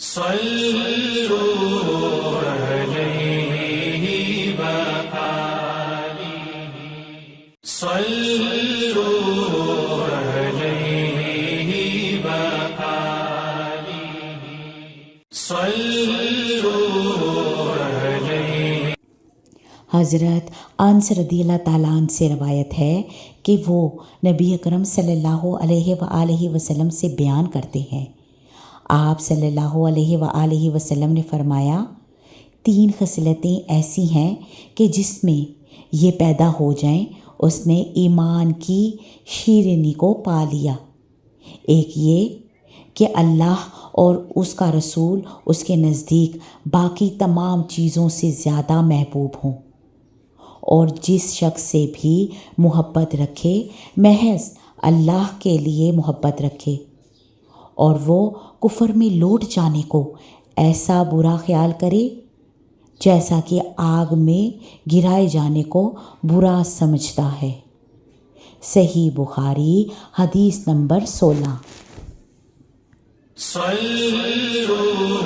صلوا علیہ وآلہ، صلوا علیہ وآلہ، صلوا علیہ۔ حضرت انس رضی اللہ تعالیٰ عنہ سے روایت ہے کہ وہ نبی اکرم صلی اللہ علیہ وآلہ وسلم سے بیان کرتے ہیں، آپ صلی اللہ علیہ وآلہ وسلم نے فرمایا، 3 خصلتیں ایسی ہیں کہ جس میں یہ پیدا ہو جائیں اس نے ایمان کی شیرینی کو پا لیا۔ ایک یہ کہ اللہ اور اس کا رسول اس کے نزدیک باقی تمام چیزوں سے زیادہ محبوب ہوں، اور جس شخص سے بھی محبت رکھے محض اللہ کے لیے محبت رکھے، اور وہ کفر میں لوٹ جانے کو ایسا برا خیال کرے جیسا کہ آگ میں گرائے جانے کو برا سمجھتا ہے۔ صحیح بخاری حدیث نمبر 16۔ صلوا